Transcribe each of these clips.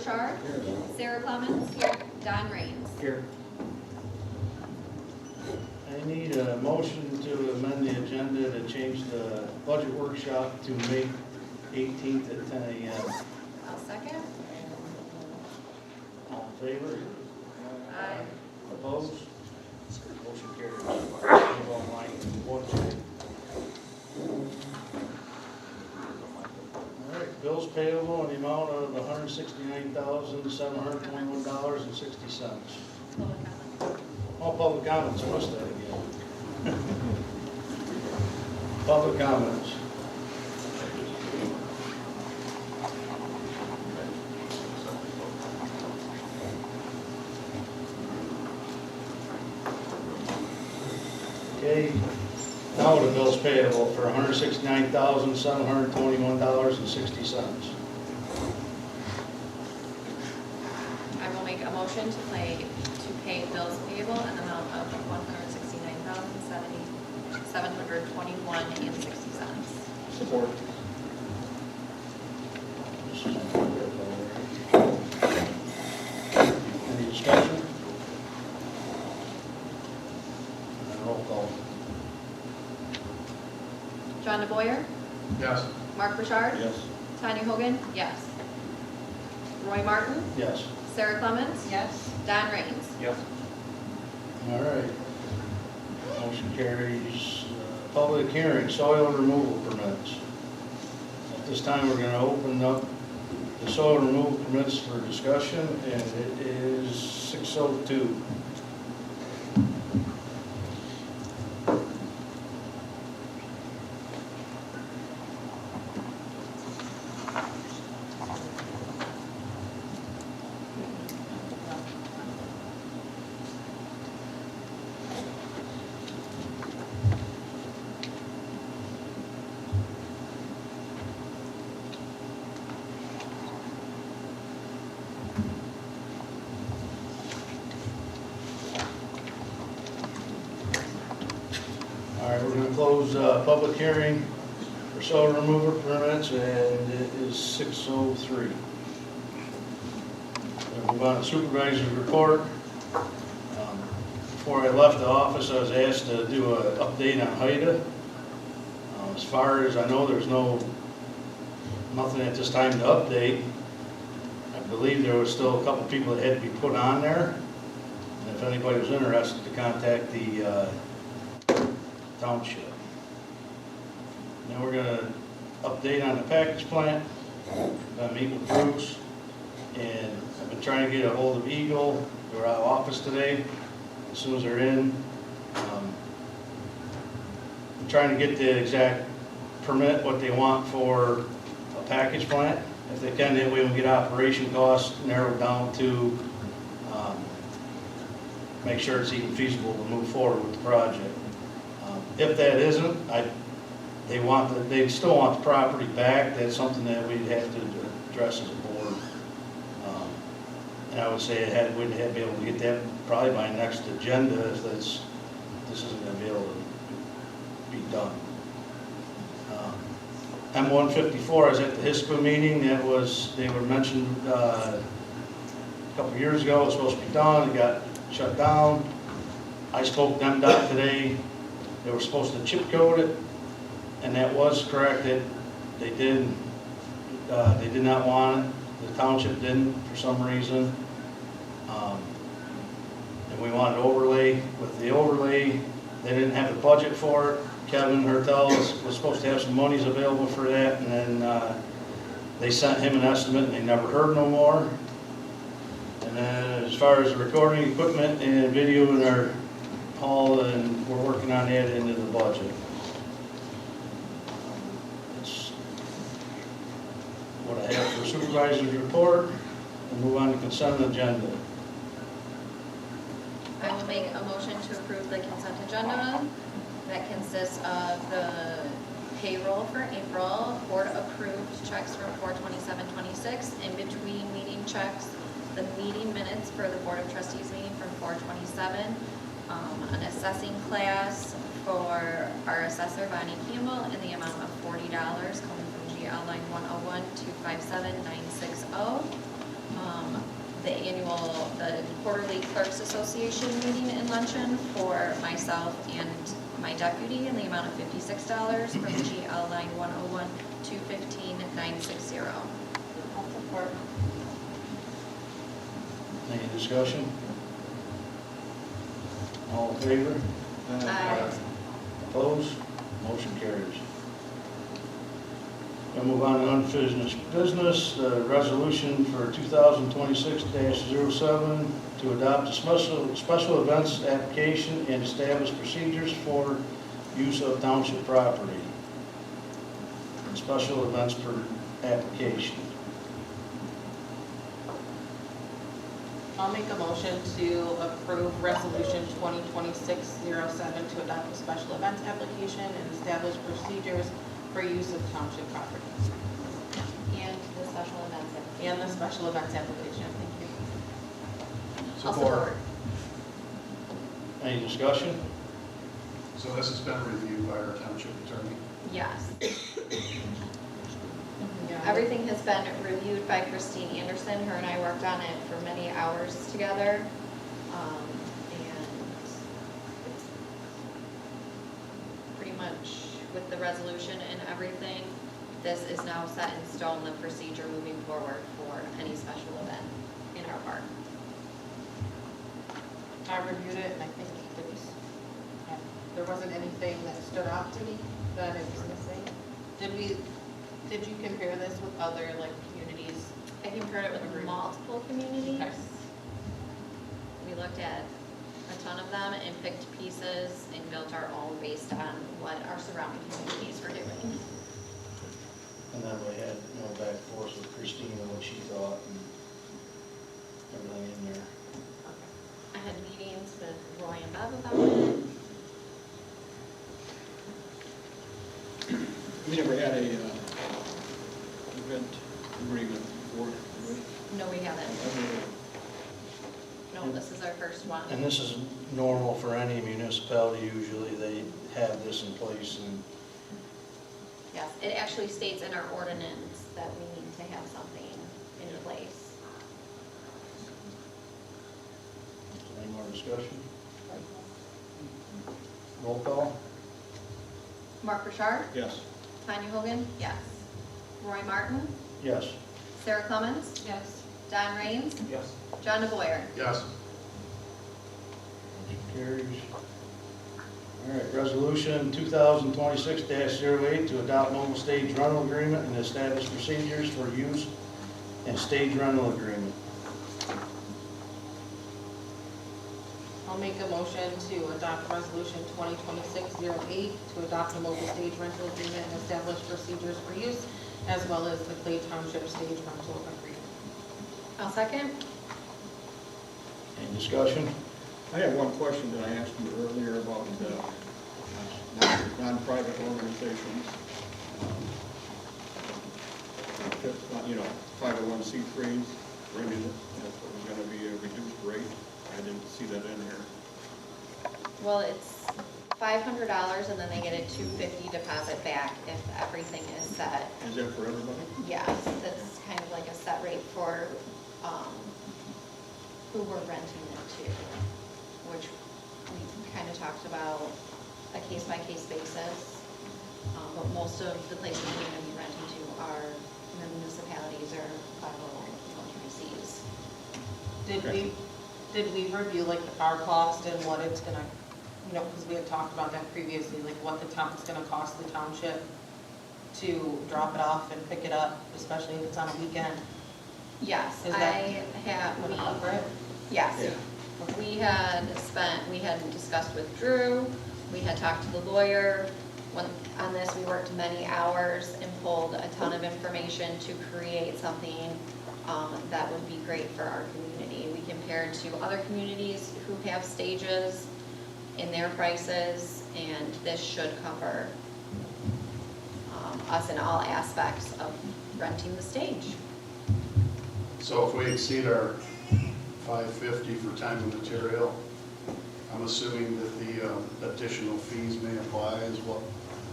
Bouchard. Here. Sarah Clemens. Here. Don Raines. Here. I need a motion to amend the agenda to change the budget workshop to May 18th at 10 a.m. I'll second. All in favor? Aye. Opposed? Motion carries. Move on, Mike. One, two. All right, bills payable in the amount of $169,721.60. Public comment. All public comments, I missed that again. Public comments. Okay, now the bills payable for $169,721.60. I will make a motion to pay bills payable in the amount of $169,721.60. Support. Any discussion? Roll call. John DeBoyer. Yes. Mark Bouchard. Yes. Tanya Hogan. Yes. Roy Martin. Yes. Sarah Clemens. Yes. Don Raines. Yes. All right. Motion carries. Public hearing, soil removal permits. At this time, we're going to open up the soil removal permits for discussion, and it is 6:02. All right, we're going to close public hearing for soil removal permits, and it is 6:03. We'll move on to supervisor's report. Before I left the office, I was asked to do an update on HIDA. As far as I know, there's nothing at this time to update. I believe there was still a couple people that had to be put on there. And if anybody was interested, to contact the Township. Now we're going to update on the package plant. I'm going to meet with Bruce, and I've been trying to get a hold of Eagle. They're out of office today. As soon as they're in, I'm trying to get the exact permit, what they want for a package plant. If they can, then we will get operation costs narrowed down to make sure it's even feasible to move forward with the project. If that isn't, they still want the property back. That's something that we'd have to address as a board. And I would say we'd have to be able to get that probably by next agenda if this isn't going to be able to be done. M154, I was at the HISPA meeting. They were mentioned a couple years ago. It was supposed to be done. It got shut down. I spoke to MDOT today. They were supposed to chip coat it, and that was correct. That they did not want it. The township didn't for some reason. And we wanted overlay. With the overlay, they didn't have the budget for it. Kevin Hertel was supposed to have some monies available for that, and then they sent him an estimate, and they never heard no more. And then as far as the recording equipment and video in our hall, and we're working on that into the budget. That's what I have for supervisor's report. We'll move on to consent agenda. I will make a motion to approve the consent agenda. That consists of the payroll for April, board approved checks from 4/27/26, in between meeting checks, the meeting minutes for the Board of Trustees meeting from 4/27, an assessing class for our assessor Bonnie Campbell in the amount of $40 coming from GL line 101257960. the quarterly clerks association meeting and luncheon for myself and my deputy in the amount of $56 from GL line 101-215-960. I'll support. Any discussion? All in favor? Aye. Opposed? Motion carries. We'll move on to unfinished business, resolution for 2026-07 to adopt a special events application and establish procedures for use of township property. Special events per application. I'll make a motion to approve resolution 2026-07 to adopt a special events application and establish procedures for use of township property. And the special events. And the special events application, thank you. I'll support. Any discussion? So this has been reviewed by our township attorney. Yes. Yeah. Everything has been reviewed by Christine Anderson. Her and I worked on it for many hours together. And it's pretty much with the resolution and everything, this is now set in stone, the procedure moving forward for any special event in our park. I reviewed it and I think there wasn't anything that stood out to me that it was missing. Did you compare this with other communities? I compared it with multiple communities. Okay. We looked at a ton of them and picked pieces and built our own based on what our surrounding communities were doing. And then we had, back and forth with Christina, what she thought, and everything in there. I had meetings with Roy and Bev about it. We never had a event agreement before, did we? No, we haven't. No, this is our first one. And this is normal for any municipality, usually they have this in place, and Yes, it actually states in our ordinance that we need to have something in place. any more discussion? Roll call? Mark Richard? Yes. Tanya Hogan? Yes. Roy Martin? Yes. Sarah Clemens? Yes. Don Raines? Yes. John DeBoyer? Yes. Motion carries. All right, resolution 2026-08 to adopt mobile stage rental agreement and establish procedures for use and stage rental agreement. I'll make a motion to adopt resolution 2026-08 to adopt a mobile stage rental agreement and establish procedures for use, as well as the Clay Township stage rental agreement. I'll second. Any discussion? I have one question that I asked you earlier about non-private organizations. 501c3s, that's going to be a reduced rate. I didn't see that in here. Well, it's $500 and then they get a $250 deposit back if everything is set. Is that for everybody? Yes, that's kind of like a set rate for who we're renting it to, which we kind of talked about a case-by-case basis. But most of the places we're going to be renting to are municipalities or 501(c)(3)s. Did we review our cost and what it's gonna, because we had talked about that previously, what it's gonna cost the township to drop it off and pick it up, especially if it's on a weekend? Yes, Is that I have, Wanna cover it? yes. Yeah. We had discussed with Drew, we had talked to the lawyer. On this, we worked many hours and pulled a ton of information to create something that would be great for our community. We compared to other communities who have stages in their prices, and this should cover us in all aspects of renting the stage. So if we exceed our $550 for time and material, I'm assuming that the additional fees may apply is what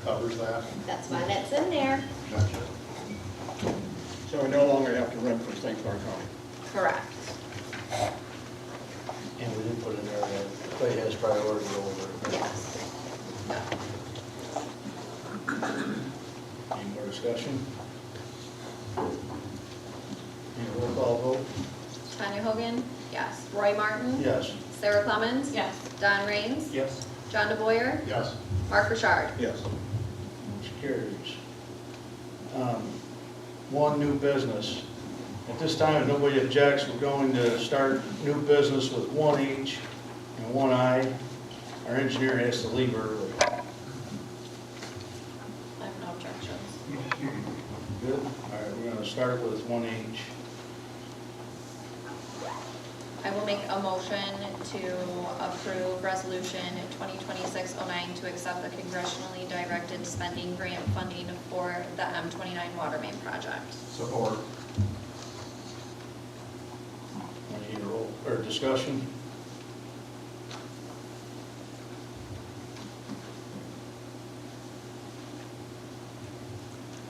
covers that? That's why that's in there. Gotcha. So we no longer have to rent from St. Clair County? Correct. And we did put in there that Clay has priority over it. Yes. Any more discussion? Any roll call vote? Tanya Hogan? Yes. Roy Martin? Yes. Sarah Clemens? Yes. Don Raines? Yes. John DeBoyer? Yes. Mark Richard? Yes. Motion carries. One new business. At this time, if nobody objects, we're going to start new business with one H and one I. Our engineer has to leave early. I have no objections. Good? All right, we're going to start with one H. I will make a motion to approve resolution 2026-09 to accept the congressionally directed spending grant funding for the M29 water main project. Support. Any roll, or discussion?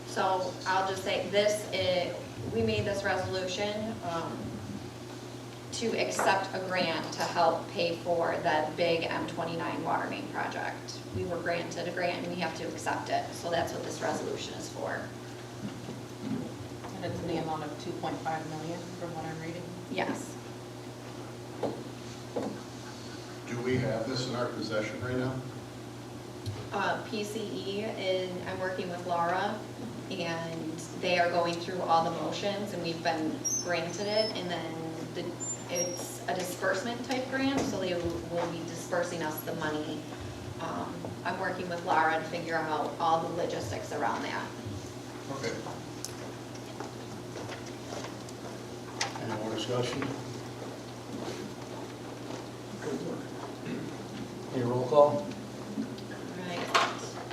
So I'll just say this, we made this resolution to accept a grant to help pay for that big M29 water main project. We were granted a grant and we have to accept it, so that's what this resolution is for. And it's in the amount of 2.5 million from what I'm reading. Yes. Do we have this in our possession right now? PCE, I'm working with Laura, and they are going through all the motions, and we've been granted it, and then it's a disbursement type grant, so they will be dispersing us the money. I'm working with Laura to figure out all the logistics around that. Okay. Any more discussion? Any roll call? Right.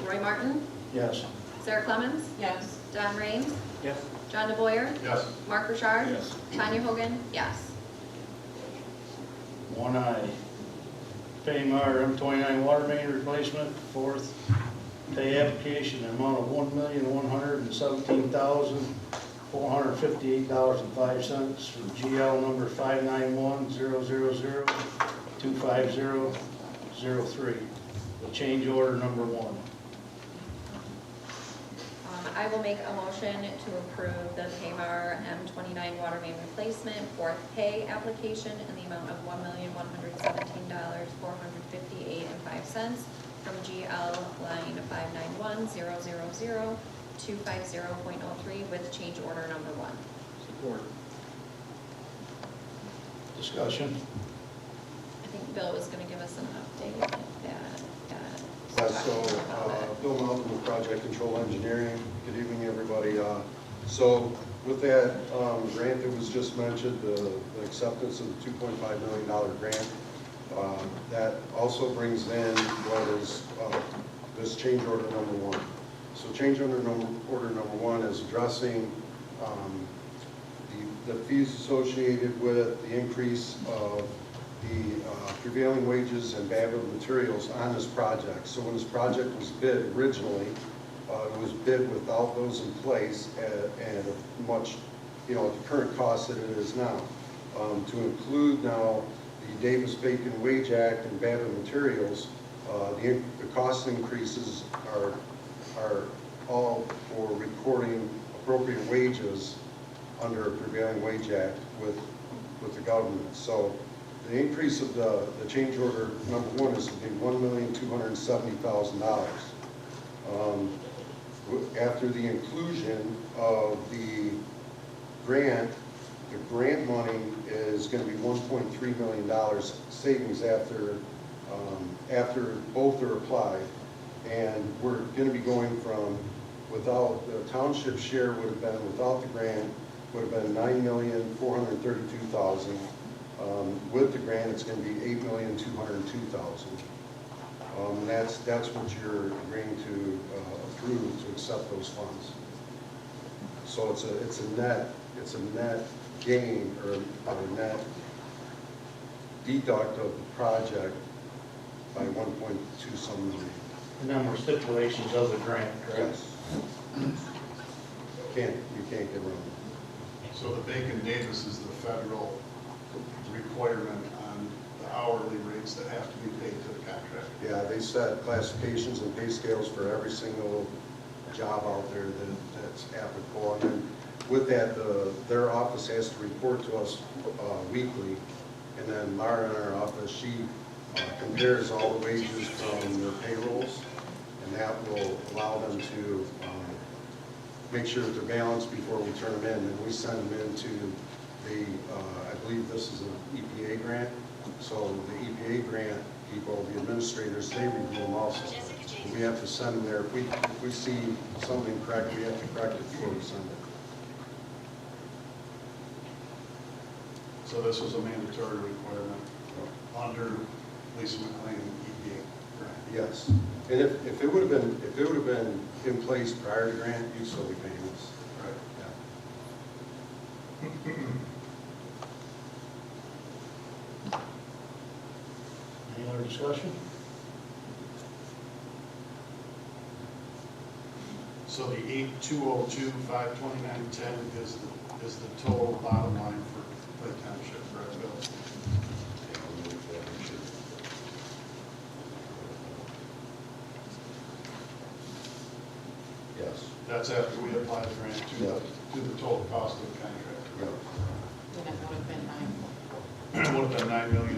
Roy Martin? Yes. Sarah Clemens? Yes. Don Raines? Yes. John DeBoyer? Yes. Mark Richard? Yes. Tanya Hogan? Yes. One I. Paying our M29 water main replacement, fourth pay application, an amount of $1,117,458.05 from GL number 591-000-25003, the change order number 1. I will make a motion to approve the Paymar M29 water main replacement fourth pay application in the amount of $1,117,458.05 from GL line 591-000-250.03 with change order number 1. Support. Discussion? I think Bill was going to give us an update that. Bill Melton with Project Control Engineering. Good evening, everybody. So with that grant that was just mentioned, the acceptance of the $2.5 million grant, that also brings in what is this change order number 1. So change order number 1 is addressing the fees associated with the increase of the prevailing wages and Babbitt materials on this project. So when this project was bid originally, it was bid without those in place at much, at the current cost that it is now. To include now the Davis-Bacon Wage Act and Babbitt materials, the cost increases are all for recording appropriate wages under a prevailing wage act with the government. So the increase of the change order number 1 is to be $1,270,000. After the inclusion of the grant money is going to be $1.3 million savings after both are applied. And we're going to be going from, without the township share would have been, without the grant, would have been $9,432,000. With the grant, it's going to be $8,202,000. That's what you're agreeing to approve to accept those funds. So it's a net gain or a net deduct of the project by 1.2 some million. The number of stipulations of the grant, correct? Yes. You can't get around it. So the Bacon Davis is the federal requirement on the hourly rates that have to be paid to the contractor. Yeah, they set classifications and pay scales for every single job out there that's applicable. And then with that, their office has to report to us weekly. And then Mara in our office, she compares all the wages from their payrolls. And that will allow them to make sure that they're balanced before we turn them in. And we send them into the, I believe this is an EPA grant. So the EPA grant people, the administrators, they review them also. We have to send them there. If we see something correct, we have to correct it before we send it. So this was a mandatory requirement under Lisa McLean EPA grant. Yes. And if it would have been in place prior to grant, you'd still be paying us. Right. Yeah. Any other discussion? So the 8202, 52910 is the total bottom line for Clay Township, correct, Bill? Yes. That's after we apply the grant to the total cost of the contract. Yeah. And it would have been nine. It would have been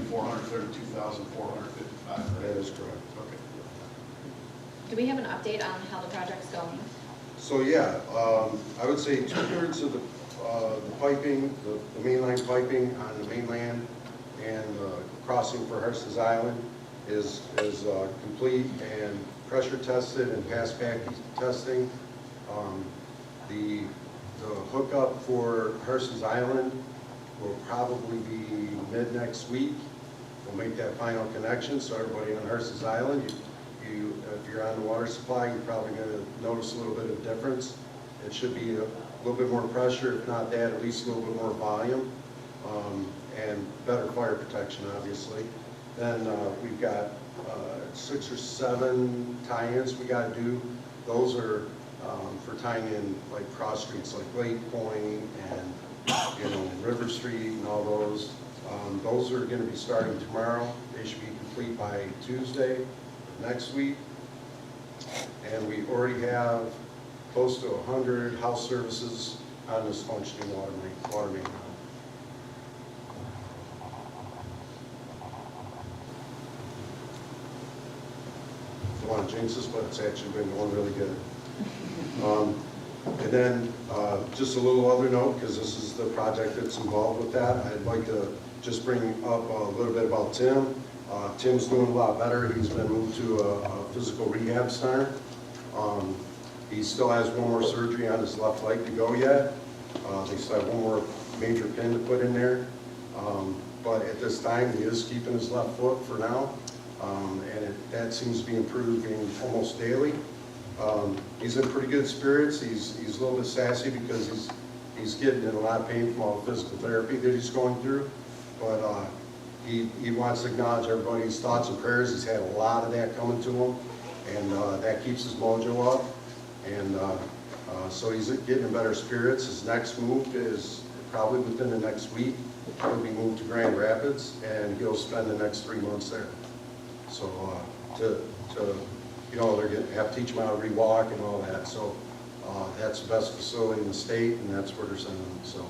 $9,432,455. That is correct. Okay. Do we have an update on how the project's going? So yeah, I would say 2/3 of the piping, the mainline piping on the mainland and crossing for Harson's Island is complete and pressure tested and passed back testing. The hookup for Harson's Island will probably be mid next week. We'll make that final connection, so everybody on Harson's Island, if you're on the water supply, you're probably going to notice a little bit of difference. It should be a little bit more pressure, if not that, at least a little bit more volume, and better fire protection, obviously. Then we've got 6 or 7 tie-ins we got to do. Those are for tying in like cross streets like Lake Point and River Street and all those. Those are going to be starting tomorrow. They should be complete by Tuesday next week. And we already have close to 100 house services on this functioning water main. I don't want to jinx this, but it's actually been going really good. And then just a little other note, because this is the project that's involved with that, I'd like to just bring up a little bit about Tim. Tim's doing a lot better. He's been moved to a physical rehab center. He still has one more surgery on his left leg to go yet. They still have one more major pin to put in there. But at this time, he is keeping his left foot for now. And that seems to be improving almost daily. He's in pretty good spirits. He's a little bit sassy because he's getting in a lot of pain from all the physical therapy that he's going through. But he wants to acknowledge everybody's thoughts and prayers. He's had a lot of that coming to him, and that keeps his mojo up. And so he's getting in better spirits. His next move is probably within the next week. He'll be moved to Grand Rapids, and he'll spend the next 3 months there. So they're going to have to teach him how to rewalk and all that. So that's the best facility in the state, and that's where they're sending him. So.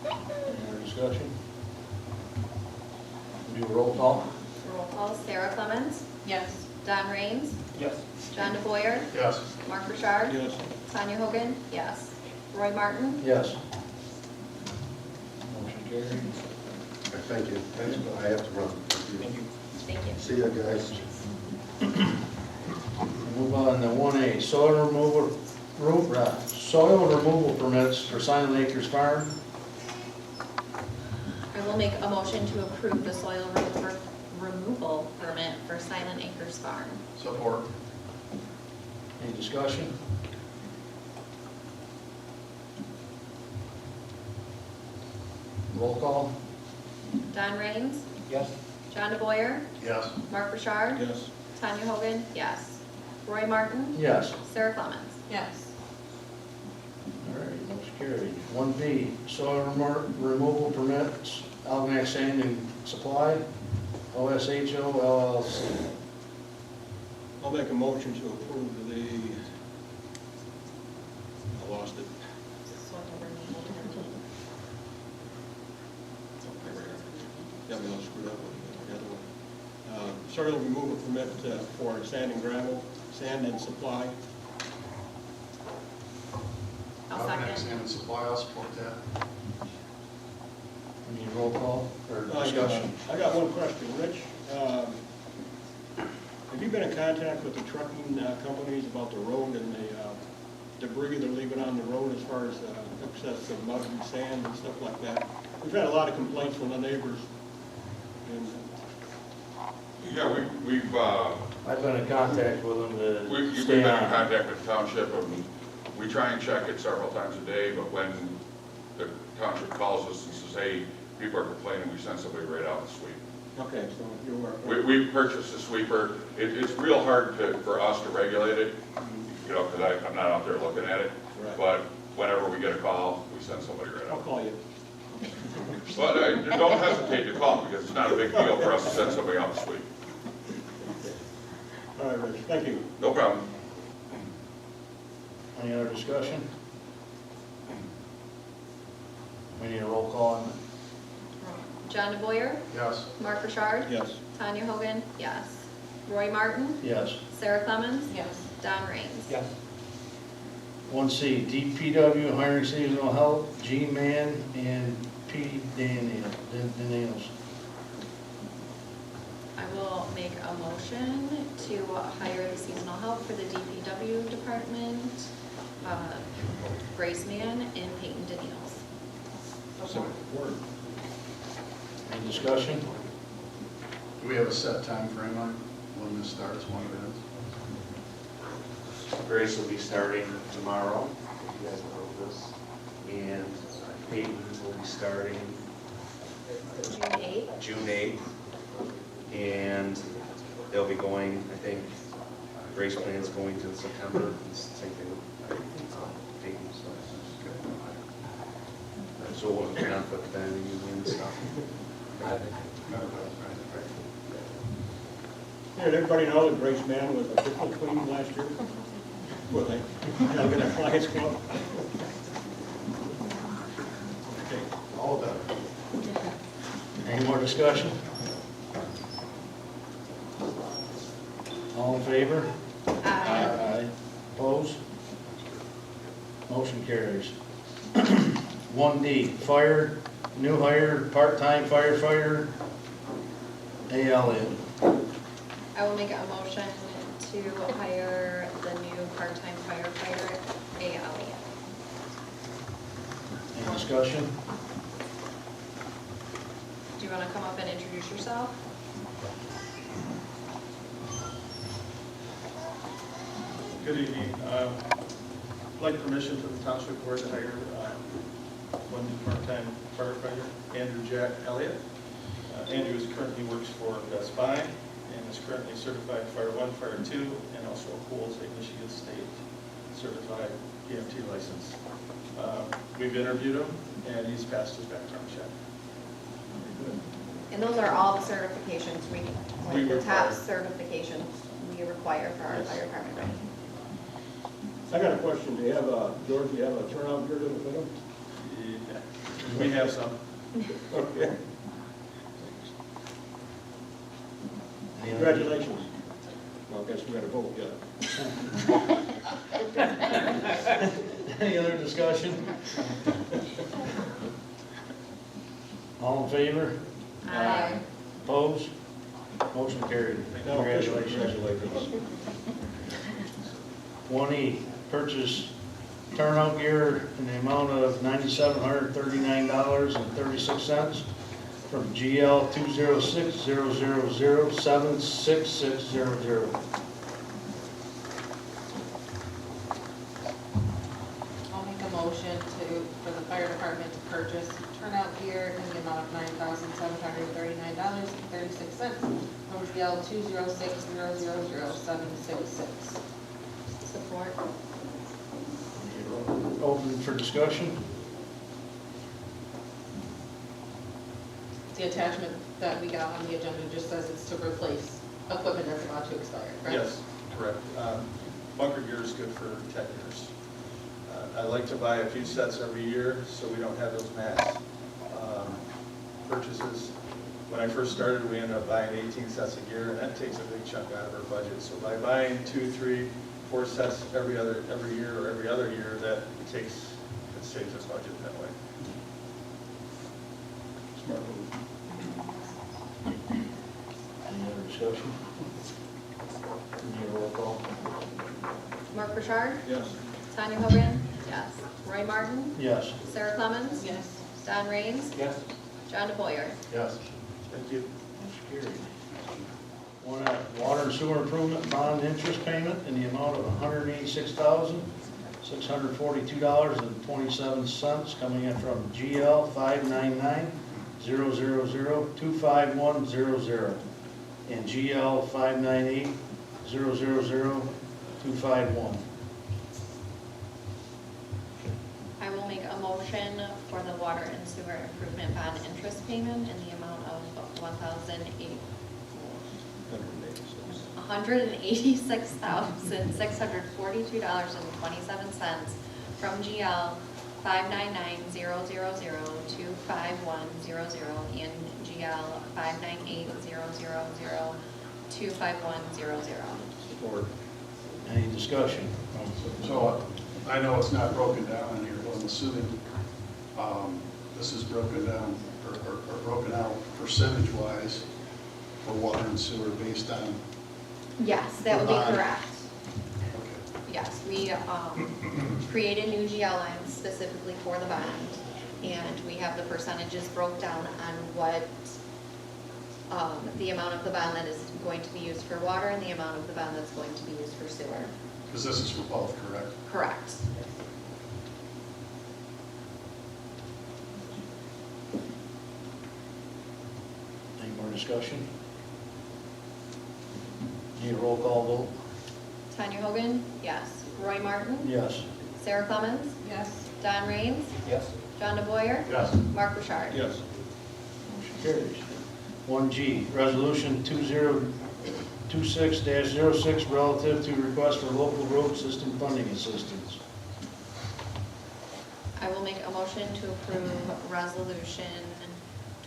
Any other discussion? Do a roll call? Roll call, Sarah Clemens, Yes. Don Raines, Yes. John DeBoyer, Yes. Mark Burchard, Yes. Tanya Hogan, yes. Roy Martin, Yes. Motion carried. Thank you. Thanks, but I have to run. Thank you. thank you. See you guys. Move on to 1A, soil removal permits for Silent Acres Farm. I will make a motion to approve the soil removal permit for Silent Acres Farm. Support. Any discussion? Roll call? Don Raines, Yes. John DeBoyer, Yes. Mark Burchard, Yes. Tanya Hogan, yes. Roy Martin, Yes. Sarah Clemens. Yes. All right, motion carried. 1B, soil removal permits, Algonac Sand and Supply, OSHO LLC. I'll make a motion to approve the, I lost it. Yeah, we all screwed up with the other one. Soil removal permit for sand and gravel, sand and supply. I'll Algonac second. Sand and Supply, I'll support that. Any roll call or discussion? I got one question, Rich. Have you been in contact with the trucking companies about the road and the debris they're leaving on the road as far as excess of mud and sand and stuff like that? We've had a lot of complaints from the neighbors. And Yeah, we've I've been in contact with them to been stay in on. contact with the township, and we try and check it several times a day, but when the township calls us and says, hey, people are complaining, we send somebody right out and sweep. okay, so you are. We purchased a sweeper. It's real hard for us to regulate it, you know, because I'm not out there looking at it. Right. But whenever we get a call, we send somebody right I'll out. call you. But don't hesitate to call, because it's not a big deal for us to send somebody out to sweep. All right, Rich, thank you. No problem. Any other discussion? We need a roll call on that. John DeBoyer, Yes. Mark Richard, Yes. Tanya Hogan, yes. Roy Martin, Yes. Sarah Clemens, Yes. Don Raines. Yes. 1C, DPW hiring seasonal help, G-Man and P. Daniels. I will make a motion to hire the seasonal help for the DPW department, Grace Mann and Peyton Daniels. Word. Any discussion? Do we have a set time frame on when this starts, when it ends? Grace will be starting tomorrow, if you guys approve this. And Peyton will be starting June 8th. June 8th. And they'll be going, I think, Grace plans going to September, same thing with Peyton, so. So it wasn't conflict then, and stuff. Yeah, did everybody know that Grace Mann was a football queen last year? Well, they, Algonac Lions Club. Okay. All of that. Any more discussion? All in favor? Aye. Opposed? Motion carries. 1D, fire, new hire, part-time firefighter, A. Elliott. I will make a motion to hire the new part-time firefighter, A. Elliott. Any discussion? Do you want to come up and introduce yourself? Good evening. I'd like permission from the Township Board to hire one new part-time firefighter, Andrew Jack Elliott. Andrew currently works for Best Buy and is currently certified Fire 1, Fire 2, and also holds a Michigan State certified EMT license. We've interviewed him, and he's passed his background check. And those are all the certifications we, We like the top require. certifications we require for our Yes. fire department, right? I got a question. Do you have George, do you have a turnout gear to fit him? Yeah. We have some. Okay. Any other- Congratulations. Well, I guess we got to vote, yeah. Any other discussion? All in favor? Aye. Opposed? Motion carried. No, Congratulations. Congratulations. 1E, purchase turnout gear in the amount of $9,739.36 from GL 206-000-76600. I'll make a motion for the fire department to purchase turnout gear in the amount of $9,739.36 from GL 206000766. Support. Open for discussion? The attachment that we got on the agenda just says it's to replace equipment that's about to expire, correct? Yes, correct. Bunker gear is good for 10 years. I like to buy a few sets every year so we don't have those mass purchases. When I first started, we ended up buying 18 sets of gear, and that takes a big chunk out of our budget. So by buying 2, 3, 4 sets every year or every other year, it saves us budget that way. Smart move. Any other discussion? Need a roll call? Mark Burchard? Yes. Tanya Hogan? Yes. Roy Martin? Yes. Sarah Clemens? Yes. Don Raines? Yes. John DeBoyer? Yes. Thank you. Motion carried. One, water and sewer improvement bond interest payment in the amount of $186,642.27 coming in from GL 599-000-25100 and GL 598-000-251. I will make a motion for the water and sewer improvement bond interest payment in the amount of $186,642.27 from GL 599-000-25100 and GL 598-000-25100. Support. Any discussion? So I know it's not broken down in here, but I'm assuming this is broken down or broken out percentage-wise for water and sewer based on, Yes, that would be Bond. correct. okay. Yes, we created new GL lines specifically for the bond, and we have the percentages broke down on what the amount of the bond that is going to be used for water and the amount of the bond that's going to be used for sewer. Because this is for both, correct? Correct. Any more discussion? Need a roll call vote? Tanya Hogan? Yes. Roy Martin? Yes. Sarah Clemens? Yes. Don Raines? Yes. John DeBoyer? Yes. Mark Burchard? Yes. Motion carries. 1G, Resolution 2026-06 relative to request for local road system funding assistance. I will make a motion to approve Resolution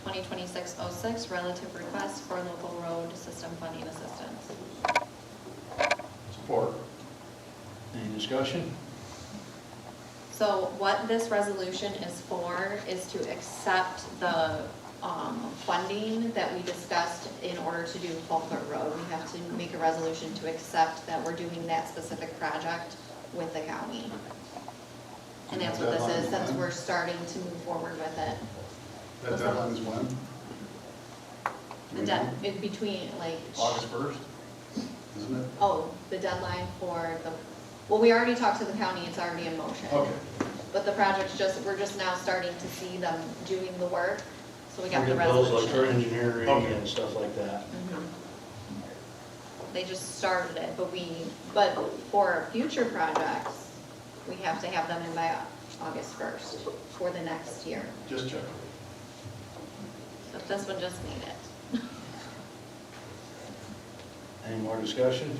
2026-06 relative request for local road system funding assistance. Support. Any discussion? So what this resolution is for is to accept the funding that we discussed in order to do Falkner Road. We have to make a resolution to accept that we're doing that specific project with the county. And that's what this is, since we're starting to move forward with it. That deadline is when? In between, like, August 1st, isn't it? oh, the deadline for the, well, we already talked to the county, it's already in motion. Okay. But the project's we're just now starting to see them doing the work, so we got the We get bills like for resolution. engineering Okay. and stuff like that. Mhm. They just started it, but for future projects, we have to have them in by August 1st for the next year. Just checking. So this one just made it. Any more discussion?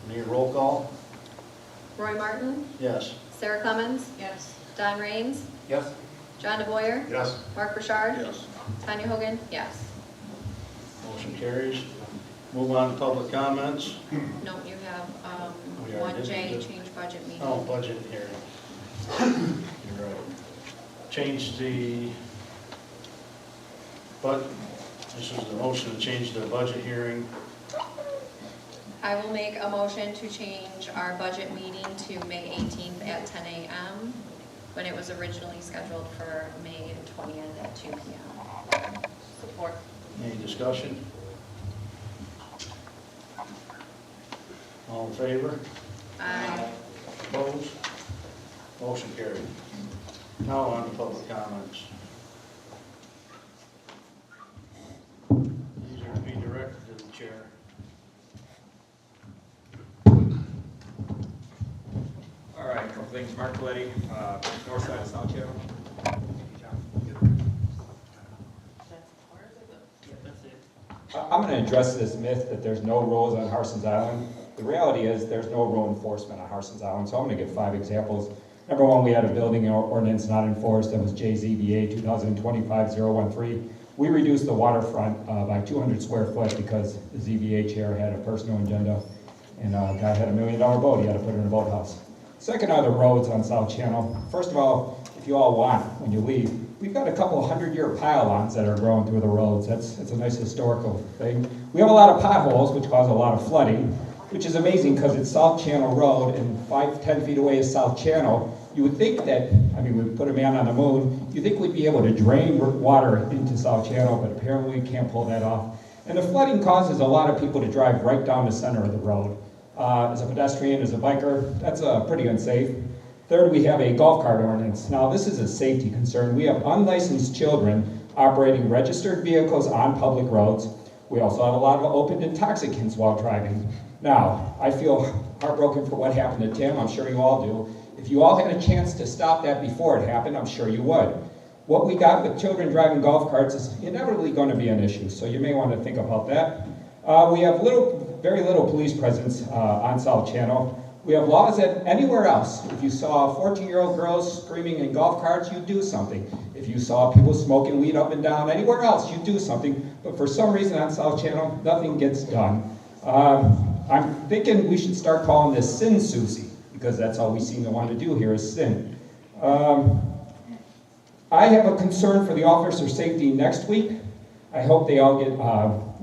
Need a roll call? Roy Martin, Yes. Sarah Clemens, Yes. Don Raines, Yes. John DeBoyer, Yes. Mark Burchard, Yes. Tanya Hogan, yes. Motion carries. Move on to public comments. No, you have We already 1J, did. change budget meeting. Oh, budget hearing. You're right. Change the, this is the motion to change the budget hearing. I will make a motion to change our budget meeting to May 18th at 10 a.m. when it was originally scheduled for May 20th at 2 p.m. Support. Any discussion? All in favor? Aye. Opposed? Motion carried. Now on to public comments. These are to be directed to the chair. All right, a couple things. Mark Coletti, north side of South Channel. I'm going to address this myth that there's no rules on Harson's Island. The reality is there's no rule enforcement on Harson's Island, so I'm going to give 5 examples. Number one, we had a building ordinance not enforced that was JZBA 2025-013. We reduced the waterfront by 200 square foot because the ZBA chair had a personal agenda, and a guy had $1 million boat, he had to put it in a boathouse. Second are the roads on South Channel. First of all, if you all want, when you leave, we've got a couple 100-year pylons that are growing through the roads. That's a nice historical thing. We have a lot of potholes, which cause a lot of flooding, which is amazing because it's South Channel Road, and 5-10 feet away is South Channel. You would think that, I mean, we put a man on the moon, you think we'd be able to drain water into South Channel, but apparently we can't pull that off. And the flooding causes a lot of people to drive right down the center of the road. As a pedestrian, as a biker, that's pretty unsafe. Third, we have a golf cart ordinance. Now, this is a safety concern. We have unlicensed children operating registered vehicles on public roads. We also have a lot of open intoxicants while driving. Now, I feel heartbroken for what happened to Tim. I'm sure you all do. If you all had a chance to stop that before it happened, I'm sure you would. What we got with children driving golf carts is inevitably going to be an issue, so you may want to think about that. We have very little police presence on South Channel. We have laws that anywhere else, if you saw 14-year-old girls screaming in golf carts, you do something. If you saw people smoking weed up and down, anywhere else, you do something. But for some reason on South Channel, nothing gets done. I'm thinking we should start calling this Sin Susie, because that's all we seem to want to do here is sin. I have a concern for the officer safety next week. I hope they all get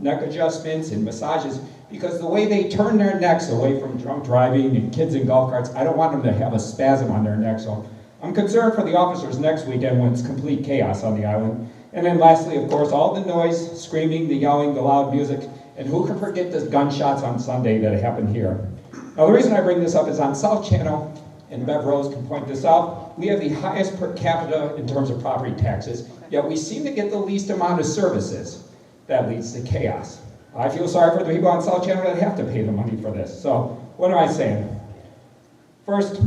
neck adjustments and massages, because the way they turn their necks away from drunk driving and kids in golf carts, I don't want them to have a spasm on their neck. So I'm concerned for the officers next weekend when it's complete chaos on the island. And then lastly, of course, all the noise, screaming, the yelling, the loud music, and who can forget the gunshots on Sunday that happened here. Now the reason I bring this up is on South Channel, and Bev Rose can point this out, we have the highest per capita in terms of property taxes, yet we seem to get the least amount of services. That leads to chaos. I feel sorry for the people on South Channel that have to pay the money for this. So, what am I saying? First,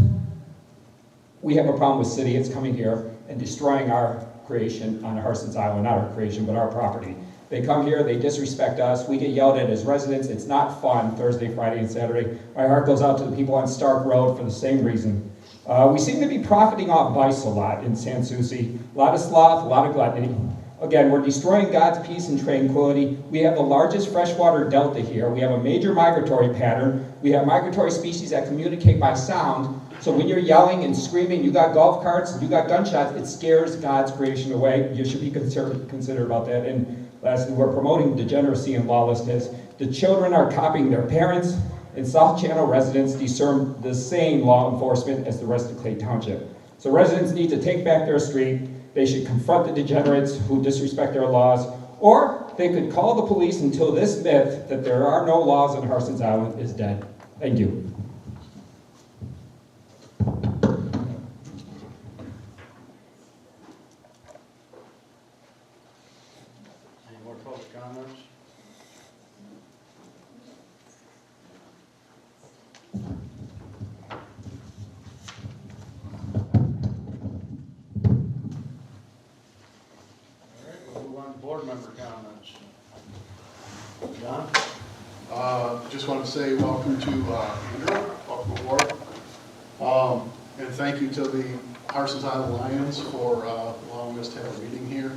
we have a problem with city. It's coming here and destroying our creation on Harson's Island. Not our creation, but our property. They come here, they disrespect us. We get yelled at as residents. It's not fun Thursday, Friday, and Saturday. My heart goes out to the people on Stark Road for the same reason. We seem to be profiting off vice a lot in San Souci. A lot of sloth, a lot of gluttony. Again, we're destroying God's peace and tranquility. We have the largest freshwater delta here. We have a major migratory pattern. We have migratory species that communicate by sound. So when you're yelling and screaming, you got golf carts, you got gunshots, it scares God's creation away. You should be considerate about that. And lastly, we're promoting degeneracy and lawlessness. The children are copying their parents, and South Channel residents deserve the same law enforcement as the rest of Clay Township. So residents need to take back their street. They should confront the degenerates who disrespect their laws, or they could call the police until this myth that there are no laws on Harson's Island is dead. Thank you. Any more public comments? Board member comments. John? Just want to say welcome to Andrew, welcome aboard. And thank you to the Harson's Island Lions for allowing us to have a meeting here.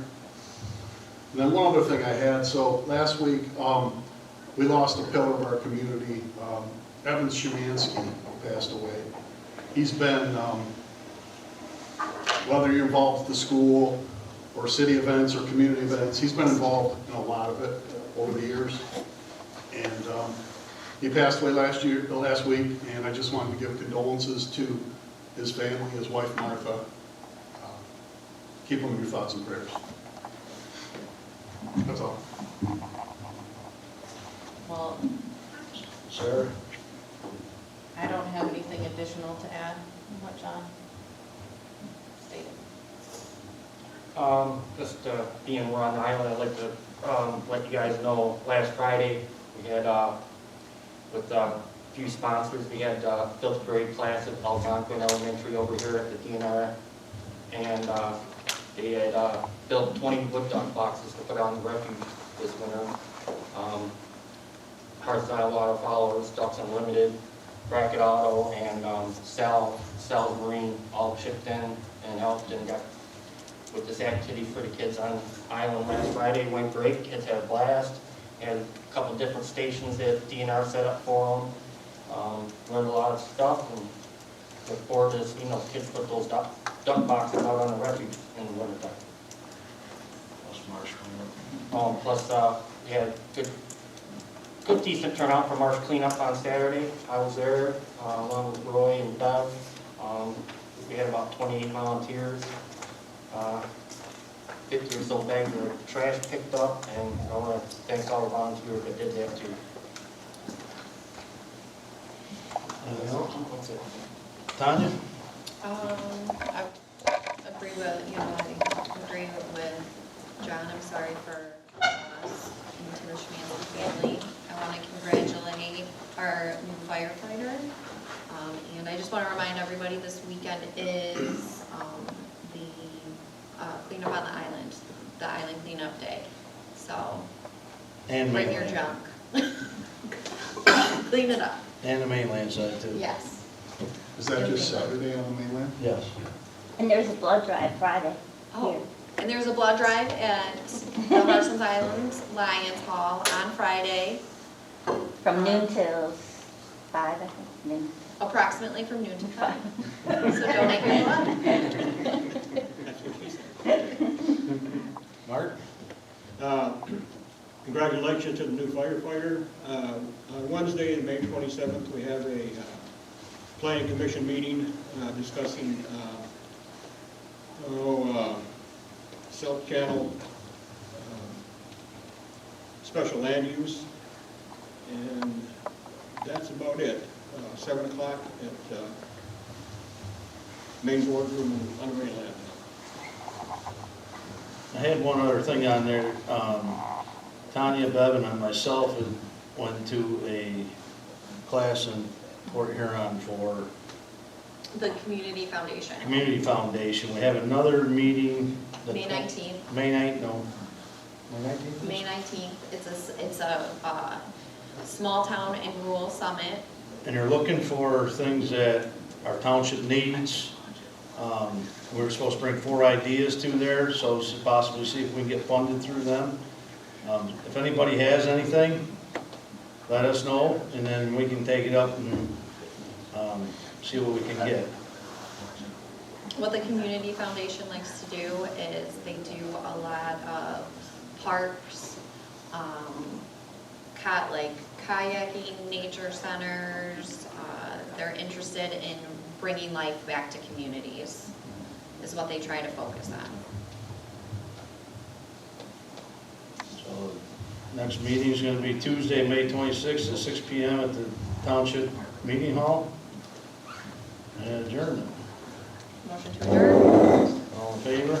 And then one other thing I had, so last week we lost a pillar of our community, Evan Szymanski passed away. He's been, whether you're involved with the school or city events or community events, he's been involved in a lot of it over the years. And he passed away last week, and I just wanted to give condolences to his family, his wife Martha. Keep him in your thoughts and prayers. That's all. Well, Sarah? I don't have anything additional to add on what John update? Just being we're on the island, I'd like to let you guys know, last Friday, we had, with a few sponsors, we had fifth grade class at Algonquin Elementary over here at the DNR, and they had built 20 wood duck boxes to put on the refuge this winter. Hearthstyle Waterfowl, Ducks Unlimited, Bracket Auto, and Sal's Marine all chipped in and helped and got with this activity for the kids on island last Friday. Went great, kids had a blast, had a couple different stations that DNR set up for them. Learned a lot of stuff, and look forward to seeing those kids put those duck boxes out on the refuge in the winter time. Plus, we had good decent turnout for marsh cleanup on Saturday. I was there along with Roy and Bev. We had about 28 volunteers. 50 or so bags of trash picked up, and I want to thank all the volunteers that did that too. Anything else? That's it. Tanya? I agree with, I agree with John. I'm sorry for us and to the Schmanzel family. I want to congratulate our new firefighter. And I just want to remind everybody this weekend is the cleanup on the island cleanup day. So And bring your mainland. junk. Clean it up. And the mainland side too. Yes. Is that just Saturday on the mainland? Yes. And there's a blood drive Friday Oh, here. and there's a blood drive at the Harson's Island Lions Hall on Friday, From noon till 5, I think, noon. approximately from noon to 5. So donate your blood. Mark? Congratulations to the new firefighter. On Wednesday, May 27th, we have a planning commission meeting discussing South Channel special land use, and that's about it. 7 o'clock at main boardroom on the mainland. I had one other thing on there. Tanya, Bevan, and myself went to a class in Port Huron for The Community Foundation. Community Foundation. We have another meeting. May 19th. May 9th, no. May 19th? May 19th. It's a small town and rural summit. And they're looking for things that our township needs. We were supposed to bring 4 ideas to there, so possibly see if we can get funded through them. If anybody has anything, let us know, and then we can take it up and see what we can get. What the Community Foundation likes to do is they do a lot of parks, like kayaking, nature centers. They're interested in bringing life back to communities, is what they try to focus on. So next meeting is going to be Tuesday, May 26th at 6 p.m. at the Township Meeting Hall. And adjournment. Motion to adjourn. All in favor?